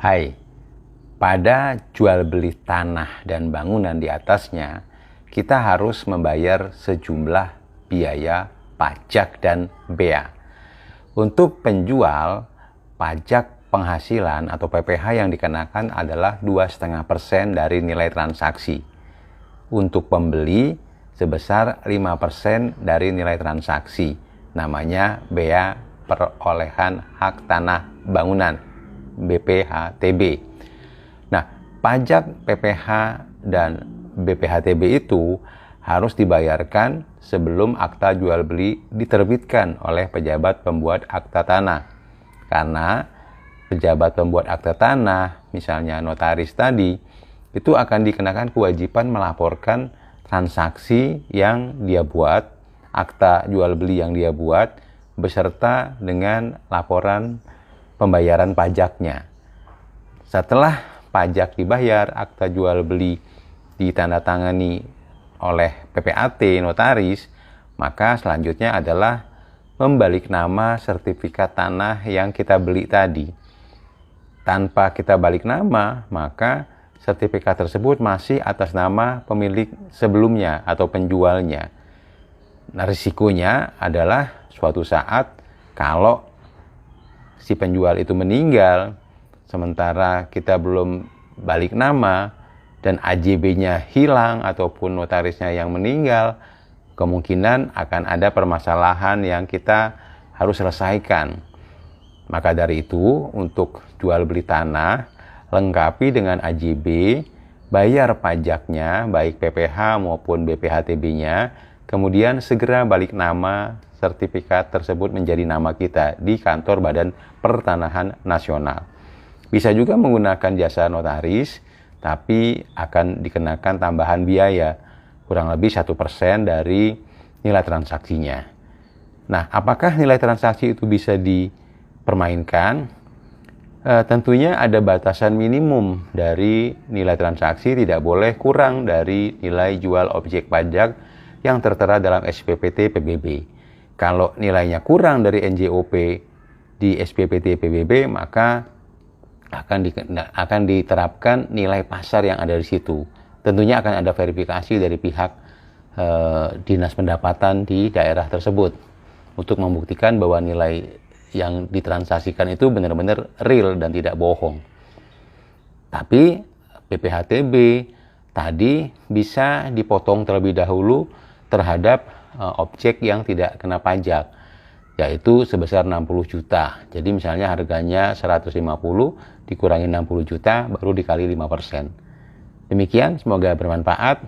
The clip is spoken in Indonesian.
Hai, pada jual beli tanah dan bangunan di atasnya, kita harus membayar sejumlah biaya pajak dan bea. Untuk penjual, pajak penghasilan atau PPh yang dikenakan adalah 2,5% dari nilai transaksi. Untuk pembeli, sebesar 5% dari nilai transaksi. Namanya bea perolehan hak tanah bangunan, BPHTB. Nah, pajak PPh dan BPHTB itu harus dibayarkan sebelum akta jual beli diterbitkan oleh pejabat pembuat akta tanah. Karena pejabat pembuat akta tanah, misalnya notaris tadi, itu akan dikenakan kewajiban melaporkan transaksi yang dia buat, akta jual beli yang dia buat, beserta dengan laporan pembayaran pajaknya. Setelah pajak dibayar, akta jual beli ditandatangani oleh PPAT notaris, maka selanjutnya adalah membalik nama sertifikat tanah yang kita beli tadi. Tanpa kita balik nama, maka sertifikat tersebut masih atas nama pemilik sebelumnya atau penjualnya. Nah, risikonya adalah suatu saat kalau si penjual itu meninggal, sementara kita belum balik nama dan AJB-nya hilang ataupun notarisnya yang meninggal, kemungkinan akan ada permasalahan yang kita harus selesaikan. Maka dari itu, untuk jual beli tanah, lengkapi dengan AJB, bayar pajaknya, baik PPh maupun BPHTB-nya, kemudian segera balik nama sertifikat tersebut menjadi nama kita di kantor Badan Pertanahan Nasional. Bisa juga menggunakan jasa notaris, tapi akan dikenakan tambahan biaya, kurang lebih 1% dari nilai transaksinya. Nah, apakah nilai transaksi itu bisa dipermainkan? Tentunya ada batasan minimum dari nilai transaksi, tidak boleh kurang dari nilai jual objek pajak yang tertera dalam SPPT PBB. Kalau nilainya kurang dari NJOP di SPPT PBB, maka akan diterapkan nilai pasar yang ada di situ. Tentunya akan ada verifikasi dari pihak dinas pendapatan di daerah tersebut untuk membuktikan bahwa nilai yang ditransaksikan itu benar-benar real dan tidak bohong. Tapi BPHTB tadi bisa dipotong terlebih dahulu terhadap objek yang tidak kena pajak, yaitu sebesar 60 juta. Jadi misalnya harganya 150 dikurangi 60 juta baru dikali 5%. Demikian, semoga bermanfaat.